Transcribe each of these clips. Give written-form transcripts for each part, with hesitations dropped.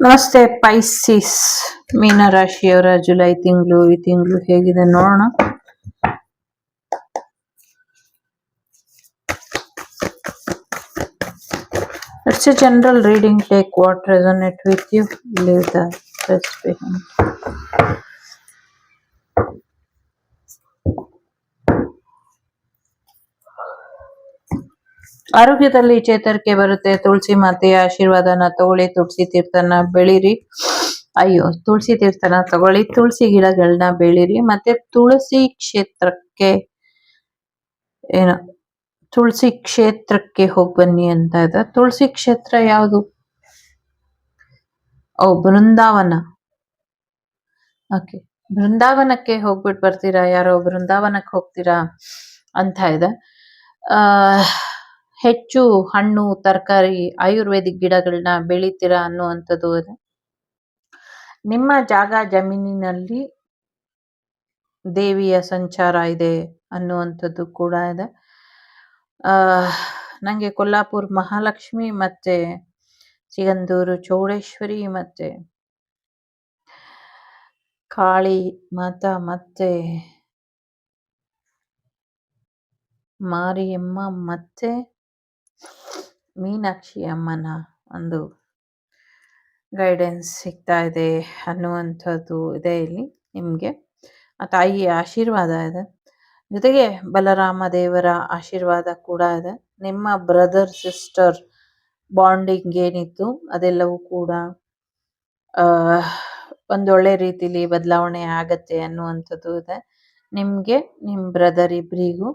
ನಮಸ್ತೆ Pisces ಮೀನರಾಶಿಯವರ July ತಿಂಗಳು ಈ ತಿಂಗಳು ಹೇಗಿದೆ ನೋಡೋಣ. It's a general reading. Take what resonate with you, leave the rest behind. ಆರೋಗ್ಯದಲ್ಲಿ ಚೇತರಿಕೆ ಬರುತ್ತೆ. ತುಳಸಿ ಮಾತೆಯ ಆಶೀರ್ವಾದನ ತಗೊಳ್ಳಿ, ತುಳಸಿ ತೀರ್ಥನ ಬೆಳೀರಿ. ತುಳಸಿ ತೀರ್ಥನ ತಗೊಳ್ಳಿ, ತುಳಸಿ ಗಿಡಗಳನ್ನ ಬೆಳೀರಿ. ಮತ್ತೆ ತುಳಸಿ ಕ್ಷೇತ್ರಕ್ಕೆ ಹೋಗಿ ಬನ್ನಿ ಅಂತ ಇದೆ. ತುಳಸಿ ಕ್ಷೇತ್ರ ಯಾವುದು? ಬೃಂದಾವನ. ಓಕೆ, ಬೃಂದಾವನಕ್ಕೆ ಹೋಗ್ಬಿಟ್ಟು ಬರ್ತೀರಾ? ಯಾರೋ ಬೃಂದಾವನಕ್ಕೆ ಹೋಗ್ತೀರಾ ಅಂತ ಇದೆ. ಹೆಚ್ಚು ಹಣ್ಣು ತರಕಾರಿ ಆಯುರ್ವೇದಿಕ್ ಗಿಡಗಳನ್ನ ಬೆಳಿತೀರಾ ಅನ್ನುವಂಥದ್ದು ಇದೆ. ನಿಮ್ಮ ಜಾಗ ಜಮೀನಿನಲ್ಲಿ ದೇವಿಯ ಸಂಚಾರ ಇದೆ ಅನ್ನುವಂಥದ್ದು ಕೂಡ ಇದೆ. ನನಗೆ ಕೊಲ್ಲಾಪುರ ಮಹಾಲಕ್ಷ್ಮಿ ಮತ್ತೆ ಸಿಗಂದೂರು ಚೌಡೇಶ್ವರಿ ಮತ್ತೆ ಕಾಳಿ ಮಾತಾ ಮತ್ತೆ ಮಾರಿಯಮ್ಮ ಮತ್ತೆ ಮೀನಾಕ್ಷಿ ಅಮ್ಮನ ಒಂದು ಗೈಡೆನ್ಸ್ ಸಿಗ್ತಾ ಇದೆ ಅನ್ನುವಂಥದ್ದು ಇದೆ. ಇಲ್ಲಿ ನಿಮಗೆ ಆ ತಾಯಿಯ ಆಶೀರ್ವಾದ ಇದೆ, ಜೊತೆಗೆ ಬಲರಾಮ ದೇವರ ಆಶೀರ್ವಾದ ಕೂಡ ಇದೆ. ನಿಮ್ಮ ಬ್ರದರ್ ಸಿಸ್ಟರ್ ಬಾಂಡಿಂಗ್ ಏನಿತ್ತು ಅದೆಲ್ಲವೂ ಕೂಡ ಒಂದೊಳ್ಳೆ ರೀತಿಲಿ ಬದಲಾವಣೆ ಆಗತ್ತೆ ಅನ್ನುವಂಥದ್ದು ಇದೆ. ನಿಮಗೆ ನಿಮ್ಮ ಬ್ರದರ್ ಇಬ್ಬರಿಗೂ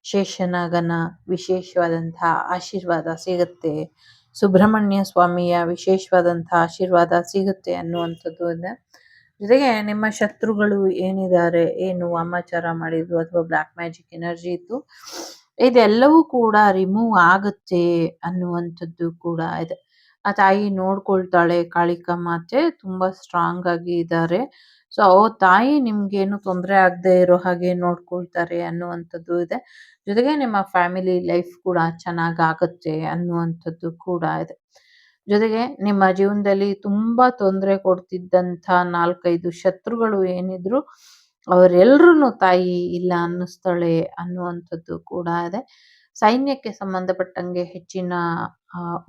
ಶೇಷನಾಗನ ವಿಶೇಷವಾದಂತಹ ಆಶೀರ್ವಾದ ಸಿಗುತ್ತೆ, ಸುಬ್ರಹ್ಮಣ್ಯ ಸ್ವಾಮಿಯ ವಿಶೇಷವಾದಂತಹ ಆಶೀರ್ವಾದ ಸಿಗುತ್ತೆ ಅನ್ನುವಂಥದ್ದು ಇದೆ. ಜೊತೆಗೆ ನಿಮ್ಮ ಶತ್ರುಗಳು ಏನಿದ್ದಾರೆ, ಏನು ವಾಮಾಚಾರ ಮಾಡಿದ್ರು ಅಥವಾ ಬ್ಲ್ಯಾಕ್ ಮ್ಯಾಜಿಕ್ ಎನರ್ಜಿ ಇತ್ತು, ಇದೆಲ್ಲವೂ ಕೂಡ ರಿಮೂವ್ ಆಗುತ್ತೆ ಅನ್ನುವಂಥದ್ದು ಕೂಡ ಇದೆ. ಆ ತಾಯಿ ನೋಡ್ಕೊಳ್ತಾಳೆ. ಕಾಳಿಕಾ ಮಾತೆ ತುಂಬಾ ಸ್ಟ್ರಾಂಗ್ ಆಗಿ ಇದ್ದಾರೆ. ಸೊ ತಾಯಿ ನಿಮ್ಗೇನು ತೊಂದರೆ ಆಗದೆ ಇರೋ ಹಾಗೆ ನೋಡ್ಕೊಳ್ತಾರೆ ಅನ್ನುವಂಥದ್ದು ಇದೆ. ಜೊತೆಗೆ ನಿಮ್ಮ ಫ್ಯಾಮಿಲಿ ಲೈಫ್ ಕೂಡ ಚೆನ್ನಾಗಾಗುತ್ತೆ ಅನ್ನುವಂಥದ್ದು ಕೂಡ ಇದೆ. ಜೊತೆಗೆ ನಿಮ್ಮ ಜೀವನದಲ್ಲಿ ತುಂಬಾ ತೊಂದರೆ ಕೊಡ್ತಿದ್ದಂಥ 4-5 ಶತ್ರುಗಳು ಏನಿದ್ರು ಅವರೆಲ್ಲರೂ ತಾಯಿ ಇಲ್ಲ ಅನ್ನಿಸ್ತಾಳೆ ಅನ್ನುವಂಥದ್ದು ಕೂಡ ಇದೆ. ಸೈನ್ಯಕ್ಕೆ ಸಂಬಂಧಪಟ್ಟಂಗೆ ಹೆಚ್ಚಿನ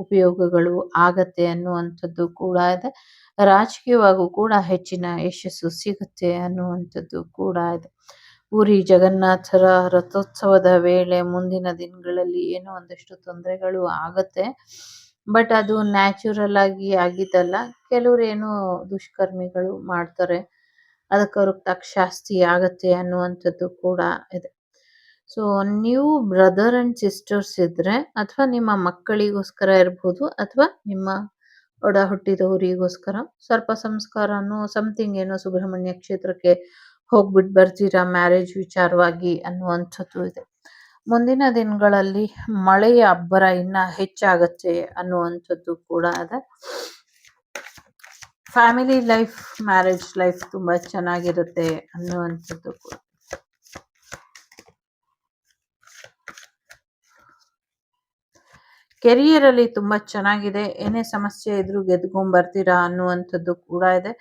ಉಪಯೋಗಗಳು ಆಗತ್ತೆ ಅನ್ನುವಂಥದ್ದು ಕೂಡ ಇದೆ. ರಾಜಕೀಯವಾಗೂ ಕೂಡ ಹೆಚ್ಚಿನ ಯಶಸ್ಸು ಸಿಗುತ್ತೆ ಅನ್ನುವಂಥದ್ದು ಕೂಡ ಇದೆ. ಪುರಿ ಜಗನ್ನಾಥರ ರಥೋತ್ಸವದ ವೇಳೆ ಮುಂದಿನ ದಿನಗಳಲ್ಲಿ ಏನೋ ಒಂದಷ್ಟು ತೊಂದರೆಗಳು ಆಗತ್ತೆ. ಬಟ್ ಅದು ನ್ಯಾಚುರಲ್ ಆಗಿ ಆಗಿದ್ದಲ್ಲ. ಕೆಲವ್ರು ಏನೋ ದುಷ್ಕರ್ಮಿಗಳು ಮಾಡ್ತಾರೆ, ಅದಕ್ಕೆ ಅವ್ರಿಗೆ ತಕ್ಕ ಶಾಸ್ತಿ ಆಗತ್ತೆ ಅನ್ನುವಂಥದ್ದು ಕೂಡ ಇದೆ. ಸೊ ನೀವು ಬ್ರದರ್ ಅಂಡ್ ಸಿಸ್ಟರ್ಸ್ ಇದ್ರೆ, ಅಥವಾ ನಿಮ್ಮ ಮಕ್ಕಳಿಗೋಸ್ಕರ ಇರ್ಬೋದು, ಅಥವಾ ನಿಮ್ಮ ಒಡ ಹುಟ್ಟಿದವರಿಗೋಸ್ಕರ ಸ್ವಲ್ಪ ಸಂಸ್ಕಾರನೋ ಸಮಥಿಂಗ್ ಏನೋ ಸುಬ್ರಹ್ಮಣ್ಯ ಕ್ಷೇತ್ರಕ್ಕೆ ಹೋಗ್ಬಿಟ್ಟು ಬರ್ತೀರಾ ಮ್ಯಾರೇಜ್ ವಿಚಾರವಾಗಿ ಅನ್ನುವಂಥದ್ದು ಇದೆ. ಮುಂದಿನ ದಿನಗಳಲ್ಲಿ ಮಳೆಯ ಅಬ್ಬರ ಇನ್ನ ಹೆಚ್ಚಾಗತ್ತೆ ಅನ್ನುವಂಥದ್ದು ಕೂಡ ಇದೆ. ಫ್ಯಾಮಿಲಿ ಲೈಫ್, ಮ್ಯಾರೇಜ್ ಲೈಫ್ ತುಂಬಾ ಚೆನ್ನಾಗಿರುತ್ತೆ ಅನ್ನುವಂಥದ್ದು ಕೂಡ. ಕೆರಿಯರ್ ಅಲ್ಲಿ ತುಂಬಾ ಚೆನ್ನಾಗಿದೆ. ಏನೇ ಸಮಸ್ಯೆ ಇದ್ರೂ ಗೆದ್ಕೊಂಡ್ಬರ್ತೀರಾ ಅನ್ನುವಂಥದ್ದು ಕೂಡ ಇದೆ.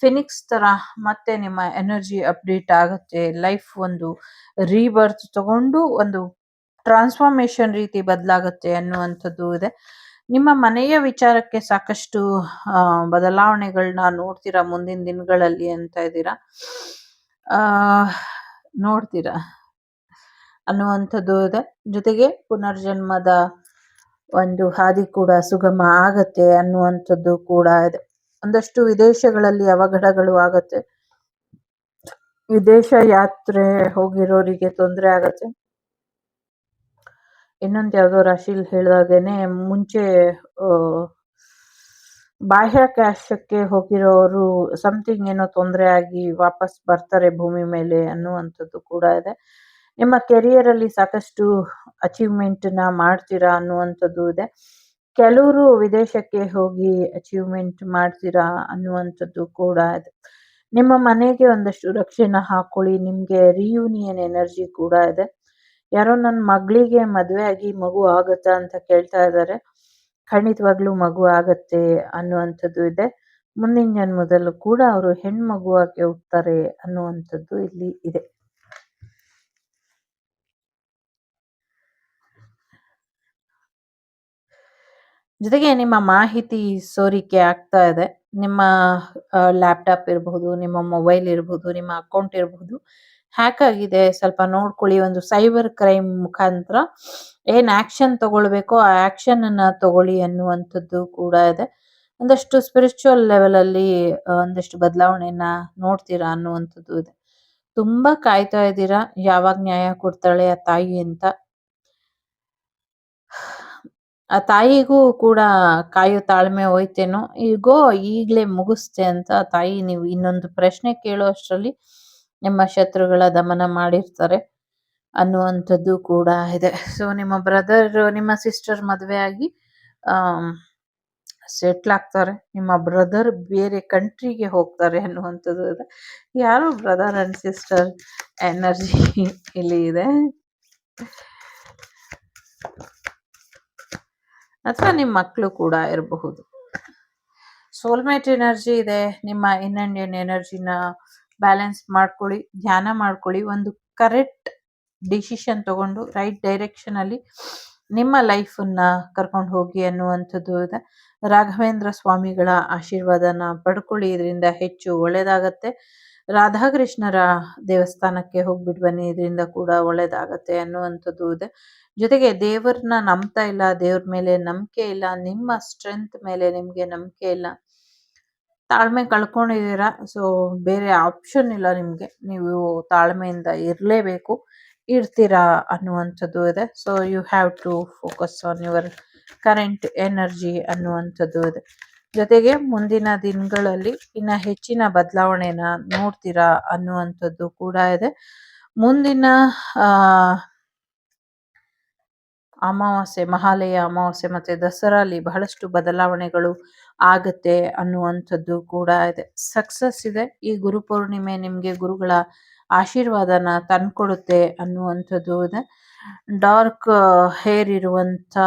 ಫಿನಿಕ್ಸ್ ತರ ಮತ್ತೆ ನಿಮ್ಮ ಎನರ್ಜಿ ಅಪ್ಡೇಟ್ ಆಗುತ್ತೆ. ಲೈಫ್ ಒಂದು ರೀಬರ್ತ್ ತಗೊಂಡು ಒಂದು ಟ್ರಾನ್ಸ್ಫಾರ್ಮೇಶನ್ ರೀತಿ ಬದಲಾಗುತ್ತೆ ಅನ್ನುವಂಥದ್ದು ಇದೆ. ನಿಮ್ಮ ಮನೆಯ ವಿಚಾರಕ್ಕೆ ಸಾಕಷ್ಟು ಬದಲಾವಣೆಗಳನ್ನ ನೋಡ್ತೀರಾ ಮುಂದಿನ ದಿನಗಳಲ್ಲಿ ಅಂತ ಇದ್ದೀರಾ, ನೋಡ್ತೀರಾ ಅನ್ನುವಂಥದ್ದು ಇದೆ. ಜೊತೆಗೆ ಪುನರ್ಜನ್ಮದ ಒಂದು ಹಾದಿ ಕೂಡ ಸುಗಮ ಆಗತ್ತೆ ಅನ್ನುವಂಥದ್ದು ಕೂಡ ಇದೆ. ಒಂದಷ್ಟು ವಿದೇಶಗಳಲ್ಲಿ ಅವಘಡಗಳು ಆಗತ್ತೆ. ವಿದೇಶ ಯಾತ್ರೆ ಹೋಗಿರೋರಿಗೆ ತೊಂದರೆ ಆಗತ್ತೆ. ಇನ್ನೊಂದು ಯಾವುದೋ ರಾಶಿಲಿ ಹೇಳಿದಾಗೇನೆ ಮುಂಚೆ ಬಾಹ್ಯಾಕಾಶಕ್ಕೆ ಹೋಗಿರೋರು ಸಮಥಿಂಗ್ ಏನೋ ತೊಂದರೆ ಆಗಿ ವಾಪಸ್ ಬರ್ತಾರೆ ಭೂಮಿ ಮೇಲೆ ಅನ್ನುವಂಥದ್ದು ಕೂಡ ಇದೆ. ನಿಮ್ಮ ಕೆರಿಯರ್ ಅಲ್ಲಿ ಸಾಕಷ್ಟು ಅಚೀವ್ಮೆಂಟ್ ನ ಮಾಡ್ತೀರಾ ಅನ್ನುವಂಥದ್ದು ಇದೆ. ಕೆಲವರು ವಿದೇಶಕ್ಕೆ ಹೋಗಿ ಅಚೀವ್ಮೆಂಟ್ ಮಾಡ್ತೀರಾ ಅನ್ನುವಂಥದ್ದು ಕೂಡ ಇದೆ. ನಿಮ್ಮ ಮನೆಗೆ ಒಂದಷ್ಟು ರಕ್ಷಣೆ ಹಾಕೊಳ್ಳಿ. ನಿಮ್ಗೆ ರಿಯೂನಿಯನ್ ಎನರ್ಜಿ ಕೂಡ ಇದೆ. ಯಾರೋ ನನ್ನ ಮಗಳಿಗೆ ಮದುವೆ ಆಗಿ ಮಗು ಆಗುತ್ತಾ ಅಂತ ಕೇಳ್ತಾ ಇದ್ದಾರೆ. ಖಂಡಿತವಾಗ್ಲೂ ಮಗು ಆಗತ್ತೆ ಅನ್ನುವಂಥದ್ದು ಇದೆ. ಮುಂದಿನ ಜನ್ಮದಲ್ಲೂ ಕೂಡ ಅವರು ಹೆಣ್ಮಗುವಾಗಿ ಹುಟ್ಟುತ್ತಾರೆ ಅನ್ನುವಂಥದ್ದು ಇಲ್ಲಿ ಇದೆ. ಜೊತೆಗೆ ನಿಮ್ಮ ಮಾಹಿತಿ ಸೋರಿಕೆ ಆಗ್ತಾ ಇದೆ. ನಿಮ್ಮ ಲ್ಯಾಪ್ಟಾಪ್ ಇರಬಹುದು, ನಿಮ್ಮ ಮೊಬೈಲ್ ಇರಬಹುದು, ನಿಮ್ಮ ಅಕೌಂಟ್ ಇರಬಹುದು, ಹ್ಯಾಕ್ ಆಗಿದೆ, ಸ್ವಲ್ಪ ನೋಡ್ಕೊಳ್ಳಿ. ಒಂದು ಸೈಬರ್ ಕ್ರೈಮ್ ಮುಖಾಂತರ ಏನ್ ಆಕ್ಷನ್ ತಗೊಳ್ಬೇಕೋ ಆ ಆಕ್ಷನ್ ಅನ್ನ ತಗೊಳ್ಳಿ ಅನ್ನುವಂಥದ್ದು ಕೂಡ ಇದೆ. ಒಂದಷ್ಟು ಸ್ಪಿರಿಚುವಲ್ ಲೆವೆಲ್ ಅಲ್ಲಿ ಒಂದಷ್ಟು ಬದಲಾವಣೆಯನ್ನ ನೋಡ್ತೀರಾ ಅನ್ನುವಂಥದ್ದು ಇದೆ. ತುಂಬಾ ಕಾಯ್ತಾ ಇದ್ದೀರಾ ಯಾವಾಗ ನ್ಯಾಯ ಕೊಡ್ತಾಳೆ ಆ ತಾಯಿ ಅಂತ. ಆ ತಾಯಿಗೂ ಕೂಡ ಕಾಯೋ ತಾಳ್ಮೆ ಹೋಯ್ತೇನೋ, ಈಗ್ಲೇ ಮುಗಿಸ್ತೆ ಅಂತ ತಾಯಿ ನೀವು ಇನ್ನೊಂದು ಪ್ರಶ್ನೆ ಕೇಳೋ ಅಷ್ಟರಲ್ಲಿ ನಿಮ್ಮ ಶತ್ರುಗಳ ದಮನ ಮಾಡಿರ್ತಾರೆ ಅನ್ನುವಂಥದ್ದು ಕೂಡ ಇದೆ. ಸೊ ನಿಮ್ಮ ಬ್ರದರ್ ನಿಮ್ಮ ಸಿಸ್ಟರ್ ಮದುವೆ ಆಗಿ ಸೆಟ್ಲ್ ಆಗ್ತಾರೆ. ನಿಮ್ಮ ಬ್ರದರ್ ಬೇರೆ ಕಂಟ್ರಿಗೆ ಹೋಗ್ತಾರೆ ಅನ್ನುವಂಥದ್ದು ಇದೆ. ಯಾರು ಬ್ರದರ್ ಅಂಡ್ ಸಿಸ್ಟರ್ ಎನರ್ಜಿ ಇಲ್ಲಿ ಇದೆ. ಅಥವಾ ನಿಮ್ಮ ಮಕ್ಕಳು ಕೂಡ ಇರಬಹುದು. ಸೋಲ್ಮೇಟ್ ಎನರ್ಜಿ ಇದೆ. ನಿಮ್ಮ ಇನ್ ಇಂಡಿಯನ್ ಎನರ್ಜಿನ ಬ್ಯಾಲೆನ್ಸ್ ಮಾಡ್ಕೊಳ್ಳಿ, ಧ್ಯಾನ ಮಾಡ್ಕೊಳ್ಳಿ. ಒಂದು ಕರೆಕ್ಟ್ ಡಿಸಿಷನ್ ತಗೊಂಡು ರೈಟ್ ಡೈರೆಕ್ಷನ್ ಅಲ್ಲಿ ನಿಮ್ಮ ಲೈಫನ್ನ ಕರ್ಕೊಂಡು ಹೋಗಿ ಅನ್ನುವಂಥದ್ದು ಇದೆ. ರಾಘವೇಂದ್ರ ಸ್ವಾಮಿಗಳ ಆಶೀರ್ವಾದನ ಪಡ್ಕೊಳ್ಳಿ, ಇದರಿಂದ ಹೆಚ್ಚು ಒಳ್ಳೇದಾಗತ್ತೆ. ರಾಧಾಕೃಷ್ಣರ ದೇವಸ್ಥಾನಕ್ಕೆ ಹೋಗ್ಬಿಟ್ಟು ಬನ್ನಿ, ಇದರಿಂದ ಕೂಡ ಒಳ್ಳೇದಾಗತ್ತೆ ಅನ್ನುವಂಥದ್ದು ಇದೆ. ಜೊತೆಗೆ ದೇವ್ರನ್ನ ನಂಬ್ತಾ ಇಲ್ಲ, ದೇವ್ರ ಮೇಲೆ ನಂಬಿಕೆ ಇಲ್ಲ, ನಿಮ್ಮ ಸ್ಟ್ರೆಂತ್ ಮೇಲೆ ನಿಮ್ಗೆ ನಂಬಿಕೆ ಇಲ್ಲ, ತಾಳ್ಮೆ ಕಳ್ಕೊಂಡಿದ್ದೀರಾ. ಸೊ ಬೇರೆ ಆಪ್ಷನ್ ಇಲ್ಲ ನಿಮ್ಗೆ, ನೀವು ತಾಳ್ಮೆಯಿಂದ ಇರಲೇಬೇಕು, ಇರ್ತೀರಾ ಅನ್ನುವಂಥದ್ದು ಇದೆ. So you have to focus on your current energy ಅನ್ನುವಂಥದ್ದು ಇದೆ. ಜೊತೆಗೆ ಮುಂದಿನ ದಿನಗಳಲ್ಲಿ ಇನ್ನ ಹೆಚ್ಚಿನ ಬದಲಾವಣೆನ ನೋಡ್ತೀರಾ ಅನ್ನುವಂಥದ್ದು ಕೂಡ ಇದೆ. ಮುಂದಿನ ಅಮಾವಾಸ್ಯೆ, ಮಹಾಲಯ ಅಮಾವಾಸ್ಯೆ ಮತ್ತೆ ದಸರಾಲಿ ಬಹಳಷ್ಟು ಬದಲಾವಣೆಗಳು ಆಗತ್ತೆ ಅನ್ನುವಂಥದ್ದು ಕೂಡ ಇದೆ. ಸಕ್ಸಸ್ ಇದೆ. ಈ ಗುರು ಪೂರ್ಣಿಮೆ ನಿಮ್ಗೆ ಗುರುಗಳ ಆಶೀರ್ವಾದನ ತಂದ್ಕೊಡುತ್ತೆ ಅನ್ನುವಂಥದ್ದು ಇದೆ. ಡಾರ್ಕ್ ಹೇರ್ ಇರುವಂತ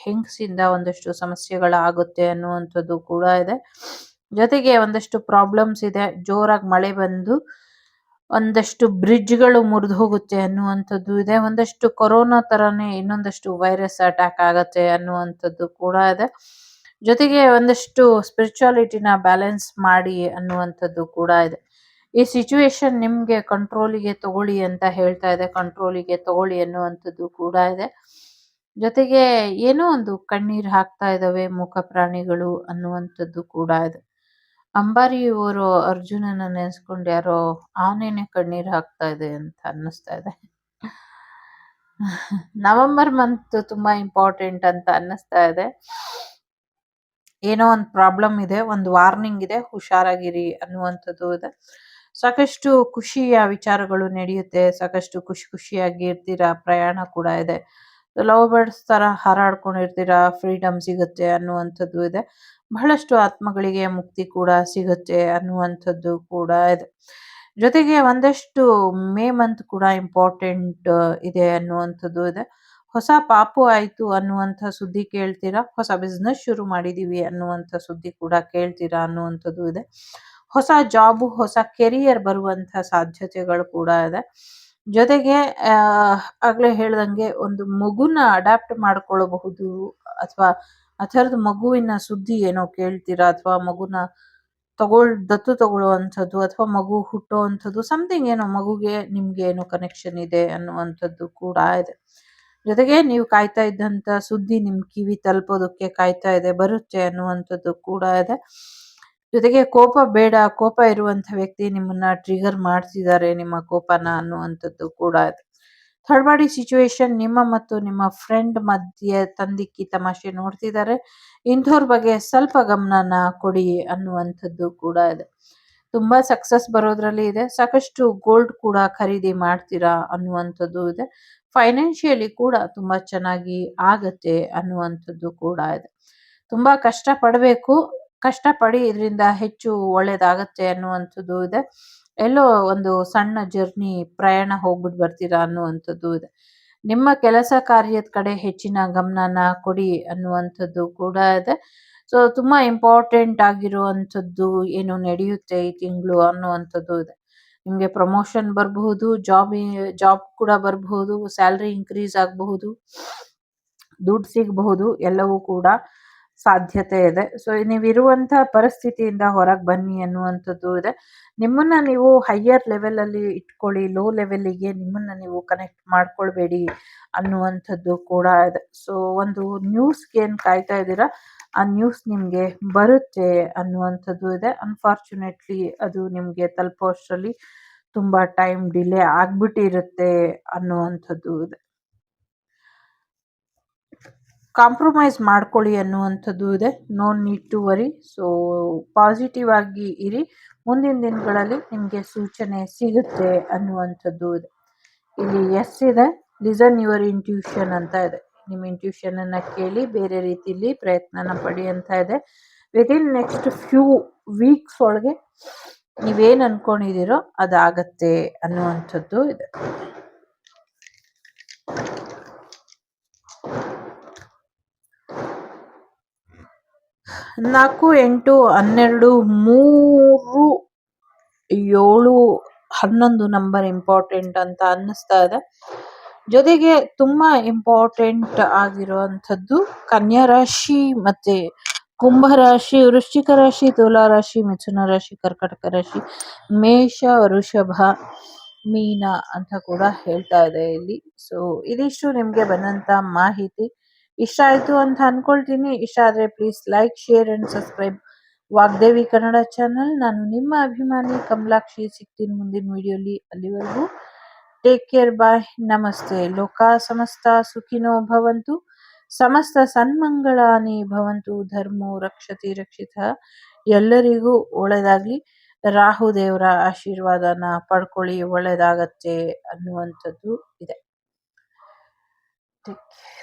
ಹೆಂಗಸಿಂದ ಒಂದಷ್ಟು ಸಮಸ್ಯೆಗಳಾಗುತ್ತೆ ಅನ್ನುವಂಥದ್ದು ಕೂಡ ಇದೆ. ಜೊತೆಗೆ ಒಂದಷ್ಟು ಪ್ರಾಬ್ಲಮ್ಸ್ ಇದೆ. ಜೋರಾಗಿ ಮಳೆ ಬಂದು ಒಂದಷ್ಟು ಬ್ರಿಡ್ಜ್ಗಳು ಮುರಿದು ಹೋಗುತ್ತೆ ಅನ್ನುವಂಥದ್ದು ಇದೆ. ಒಂದಷ್ಟು ಕೊರೋನಾ ತರಾನೇ ಇನ್ನೊಂದಷ್ಟು ವೈರಸ್ ಅಟ್ಯಾಕ್ ಆಗತ್ತೆ ಅನ್ನುವಂಥದ್ದು ಕೂಡ ಇದೆ. ಜೊತೆಗೆ ಒಂದಷ್ಟು ಸ್ಪಿರಿಚುಯಾಲಿಟಿನ ಬ್ಯಾಲೆನ್ಸ್ ಮಾಡಿ ಅನ್ನುವಂಥದ್ದು ಕೂಡ ಇದೆ. ಈ ಸಿಚುವೇಶನ್ ನಿಮ್ಗೆ ಕಂಟ್ರೋಲಿಗೆ ತಗೊಳ್ಳಿ ಅಂತ ಹೇಳ್ತಾ ಇದೆ. ಕಂಟ್ರೋಲಿಗೆ ತಗೊಳ್ಳಿ ಅನ್ನುವಂಥದ್ದು ಕೂಡ ಇದೆ. ಜೊತೆಗೆ ಏನೋ ಒಂದು ಕಣ್ಣೀರ್ ಹಾಕ್ತಾ ಇದಾವೆ ಮೂಕ ಪ್ರಾಣಿಗಳು ಅನ್ನುವಂಥದ್ದು ಕೂಡ ಇದೆ. ಅಂಬಾರಿ ಅವರು ಅರ್ಜುನನ ನೆನೆಸ್ಕೊಂಡು ಯಾರೋ ಆನೆನೆ ಕಣ್ಣೀರ್ ಹಾಕ್ತಾ ಇದೆ ಅಂತ ಅನ್ನಿಸ್ತಾ ಇದೆ. ನವೆಂಬರ್ ಮಂತ್ ತುಂಬಾ ಇಂಪಾರ್ಟೆಂಟ್ ಅಂತ ಅನ್ನಿಸ್ತಾ ಇದೆ. ಏನೋ ಒಂದು ಪ್ರಾಬ್ಲಮ್ ಇದೆ, ಒಂದು ವಾರ್ನಿಂಗ್ ಇದೆ, ಹುಷಾರಾಗಿರಿ ಅನ್ನುವಂಥದ್ದು ಇದೆ. ಸಾಕಷ್ಟು ಖುಷಿಯ ವಿಚಾರಗಳು ನಡೆಯುತ್ತೆ, ಸಾಕಷ್ಟು ಖುಷಿಯಾಗಿ ಇರ್ತೀರಾ. ಪ್ರಯಾಣ ಕೂಡ ಇದೆ. ಲವ್ ಬರ್ಡ್ಸ್ ತರ ಹಾರಾಡ್ಕೊಂಡಿರ್ತೀರಾ, ಫ್ರೀಡಮ್ ಸಿಗುತ್ತೆ ಅನ್ನುವಂಥದ್ದು ಇದೆ. ಬಹಳಷ್ಟು ಆತ್ಮಗಳಿಗೆ ಮುಕ್ತಿ ಕೂಡ ಸಿಗುತ್ತೆ ಅನ್ನುವಂಥದ್ದು ಕೂಡ ಇದೆ. ಜೊತೆಗೆ ಒಂದಷ್ಟು ಮೇ ಮಂತ್ ಕೂಡ ಇಂಪಾರ್ಟೆಂಟ್ ಇದೆ ಅನ್ನುವಂಥದ್ದು ಇದೆ. ಹೊಸ ಪಾಪು ಆಯ್ತು ಅನ್ನುವಂಥ ಸುದ್ದಿ ಕೇಳ್ತೀರಾ. ಹೊಸ ಬಿಸ್ನೆಸ್ ಶುರು ಮಾಡಿದೀವಿ ಅನ್ನುವಂಥ ಸುದ್ದಿ ಕೂಡ ಕೇಳ್ತೀರಾ ಅನ್ನುವಂಥದ್ದು ಇದೆ. ಹೊಸ ಜಾಬು, ಹೊಸ ಕೆರಿಯರ್ ಬರುವಂಥ ಸಾಧ್ಯತೆಗಳು ಕೂಡ ಇದೆ. ಜೊತೆಗೆ ಆಗ್ಲೇ ಹೇಳ್ದಂಗೆ ಒಂದು ಮಗುನ ಅಡಾಪ್ಟ್ ಮಾಡ್ಕೊಳ್ಳಬಹುದು, ಅಥವಾ ಆ ಥರದ ಮಗುವಿನ ಸುದ್ದಿ ಏನೋ ಕೇಳ್ತೀರಾ, ಅಥವಾ ಮಗುನ ದತ್ತು ತಗೊಳ್ಳುವಂಥದ್ದು, ಅಥವಾ ಮಗು ಹುಟ್ಟುವಂಥದ್ದು, ಸಮಥಿಂಗ್ ಏನೋ ಮಗುಗೆ ನಿಮ್ಗೆ ಏನೋ ಕನೆಕ್ಷನ್ ಇದೆ ಅನ್ನುವಂಥದ್ದು ಕೂಡ ಇದೆ. ಜೊತೆಗೆ ನೀವು ಕಾಯ್ತಾ ಇದ್ದಂಥ ಸುದ್ದಿ ನಿಮ್ ಕಿವಿ ತಲುಪೋದಕ್ಕೆ ಕಾಯ್ತಾ ಇದೆ, ಬರುತ್ತೆ ಅನ್ನುವಂಥದ್ದು ಕೂಡ ಇದೆ. ಜೊತೆಗೆ ಕೋಪ ಬೇಡ, ಕೋಪ ಇರುವಂಥ ವ್ಯಕ್ತಿ ನಿಮ್ಮನ್ನ ಟ್ರಿಗರ್ ಮಾಡ್ತಿದ್ದಾರೆ, ನಿಮ್ಮ ಕೋಪನ ಅನ್ನುವಂಥದ್ದು ಕೂಡ ಇದೆ. ಥರ್ಡ್ ಪಾರ್ಟಿ ಸಿಚುವೇಶನ್ ನಿಮ್ಮ ಮತ್ತು ನಿಮ್ಮ ಫ್ರೆಂಡ್ ಮಧ್ಯೆ ತಂದಿಕ್ಕಿ ತಮಾಷೆ ನೋಡ್ತಿದ್ದಾರೆ. ಇಂಥವ್ರ ಬಗ್ಗೆ ಸ್ವಲ್ಪ ಗಮನನ ಕೊಡಿ ಅನ್ನುವಂಥದ್ದು ಕೂಡ ಇದೆ. ತುಂಬಾ ಸಕ್ಸಸ್ ಬರೋದ್ರಲ್ಲಿ ಇದೆ. ಸಾಕಷ್ಟು ಗೋಲ್ಡ್ ಕೂಡ ಖರೀದಿ ಮಾಡ್ತೀರಾ ಅನ್ನುವಂಥದ್ದು ಇದೆ. ಫೈನಾನ್ಷಿಯಲಿ ಕೂಡ ತುಂಬಾ ಚೆನ್ನಾಗಿ ಆಗತ್ತೆ ಅನ್ನುವಂಥದ್ದು ಕೂಡ ಇದೆ. ತುಂಬಾ ಕಷ್ಟ ಪಡಬೇಕು, ಕಷ್ಟಪಡಿ, ಇದರಿಂದ ಹೆಚ್ಚು ಒಳ್ಳೇದಾಗತ್ತೆ ಅನ್ನುವಂಥದ್ದು ಇದೆ. ಎಲ್ಲೋ ಒಂದು ಸಣ್ಣ ಜರ್ನಿ ಪ್ರಯಾಣ ಹೋಗ್ಬಿಟ್ಟು ಬರ್ತೀರಾ ಅನ್ನುವಂಥದ್ದು ಇದೆ. ನಿಮ್ಮ ಕೆಲಸ ಕಾರ್ಯದ ಕಡೆ ಹೆಚ್ಚಿನ ಗಮನನ ಕೊಡಿ ಅನ್ನುವಂಥದ್ದು ಕೂಡ ಇದೆ. ಸೊ ತುಂಬಾ ಇಂಪಾರ್ಟೆಂಟ್ ಆಗಿರುವಂಥದ್ದು ಏನು ನಡೆಯುತ್ತೆ ಈ ತಿಂಗಳು ಅನ್ನುವಂಥದ್ದು ಇದೆ. ನಿಮ್ಗೆ ಪ್ರಮೋಷನ್ ಬರಬಹುದು, ಜಾಬ್ ಕೂಡ ಬರಬಹುದು, ಸ್ಯಾಲರಿ ಇನ್ಕ್ರೀಸ್ ಆಗಬಹುದು, ದುಡ್ಡು ಸಿಗಬಹುದು, ಎಲ್ಲವೂ ಕೂಡ ಸಾಧ್ಯತೆ ಇದೆ. ಸೊ ನೀವಿರುವಂತಹ ಪರಿಸ್ಥಿತಿಯಿಂದ ಹೊರಗೆ ಬನ್ನಿ ಅನ್ನುವಂಥದ್ದು ಇದೆ. ನಿಮ್ಮನ್ನ ನೀವು ಹೈಯರ್ ಲೆವೆಲ್ ಅಲ್ಲಿ ಇಟ್ಕೊಳ್ಳಿ, ಲೋ ಲೆವೆಲ್ಗೆ ನಿಮ್ಮನ್ನ ನೀವು ಕನೆಕ್ಟ್ ಮಾಡ್ಕೊಳ್ಬೇಡಿ ಅನ್ನುವಂಥದ್ದು ಕೂಡ ಇದೆ. ಸೊ ಒಂದು ನ್ಯೂಸ್ಗೆ ಏನ್ ಕಾಯ್ತಾ ಇದ್ದೀರಾ, ಆ ನ್ಯೂಸ್ ನಿಮ್ಗೆ ಬರುತ್ತೆ ಅನ್ನುವಂಥದ್ದು ಇದೆ. ಅನ್ಫಾರ್ಚುನೇಟ್ಲಿ ಅದು ನಿಮ್ಗೆ ತಲುಪೋಷ್ಟರಲ್ಲಿ ತುಂಬಾ ಟೈಮ್ ಡಿಲೇ ಆಗ್ಬಿಟ್ಟಿರುತ್ತೆ ಅನ್ನುವಂಥದ್ದು ಇದೆ. ಕಾಂಪ್ರಮೈಸ್ ಮಾಡ್ಕೊಳ್ಳಿ ಅನ್ನುವಂಥದ್ದು ಇದೆ. No need to worry. So positive ಆಗಿ ಇರಿ, ಮುಂದಿನ ದಿನಗಳಲ್ಲಿ ನಿಮಗೆ ಸೂಚನೆ ಸಿಗುತ್ತೆ ಅನ್ನುವಂಥದ್ದು ಇದೆ. ಇಲ್ಲಿ ಎಸ್ ಇದೆ, ಲಿಸನ್ ಯುವರ್ ಇಂಟ್ಯೂಷನ್ ಅಂತ ಇದೆ. ನಿಮ್ಮ ಇಂಟ್ಯೂಷನ್ ಅನ್ನ ಕೇಳಿ ಬೇರೆ ರೀತಿಯಲ್ಲಿ ಪ್ರಯತ್ನನ ಪಡಿ ಅಂತ ಇದೆ. ವಿದಿನ್ ನೆಕ್ಸ್ಟ್ ಫ್ಯೂ ವೀಕ್ಸ್ ಒಳಗೆ ನೀವೇನ್ ಅನ್ಕೊಂಡಿದ್ದೀರೋ ಅದಾಗತ್ತೆ ಅನ್ನುವಂಥದ್ದು ಇದೆ. 4, 8, 12, 3, 7, 11 ನಂಬರ್ ಇಂಪಾರ್ಟೆಂಟ್ ಅಂತ ಅನ್ನಿಸ್ತಾ ಇದೆ. ಜೊತೆಗೆ ತುಂಬಾ ಇಂಪಾರ್ಟೆಂಟ್ ಆಗಿರುವಂಥದ್ದು ಕನ್ಯಾ ರಾಶಿ ಮತ್ತೆ ಕುಂಭ ರಾಶಿ, ವೃಶ್ಚಿಕ ರಾಶಿ, ತುಲಾ ರಾಶಿ, ಮಿಥುನ ರಾಶಿ, ಕರ್ಕಟಕ ರಾಶಿ, ಮೇಷ, ವೃಷಭ, ಮೀನ ಅಂತ ಕೂಡ ಹೇಳ್ತಾ ಇದೆ ಇಲ್ಲಿ. ಸೊ ಇದಿಷ್ಟು ನಿಮ್ಗೆ ಬಂದಂತ ಮಾಹಿತಿ. ಇಷ್ಟ ಆಯ್ತು ಅಂತ ಅನ್ಕೊಳ್ತೀನಿ. ಇಷ್ಟ ಆದ್ರೆ please like, share and subscribe Vagdevi Kannada channel. ನಾನು ನಿಮ್ಮ ಅಭಿಮಾನಿ ಕಮಲಾಕ್ಷಿ. ಸಿಗ್ತೀನಿ ಮುಂದಿನ ವಿಡಿಯೋಲಿ. ಅಲ್ಲಿವರೆಗೂ ಟೇಕ್ ಕೇರ್, ಬಾಯ್, ನಮಸ್ತೆ. ಲೋಕ ಸಮಸ್ತ ಸುಖಿನೋ ಭವಂತು, ಸಮಸ್ತ ಸನ್ಮಂಗಳಾನಿ ಭವಂತು, ಧರ್ಮೋ ರಕ್ಷತಿ ರಕ್ಷಿತ. ಎಲ್ಲರಿಗೂ ಒಳ್ಳೆದಾಗ್ಲಿ. ರಾಹು ದೇವರ ಆಶೀರ್ವಾದನ ಪಡ್ಕೊಳ್ಳಿ, ಒಳ್ಳೆದಾಗತ್ತೆ ಅನ್ನುವಂಥದ್ದು ಇದೆ. Take care.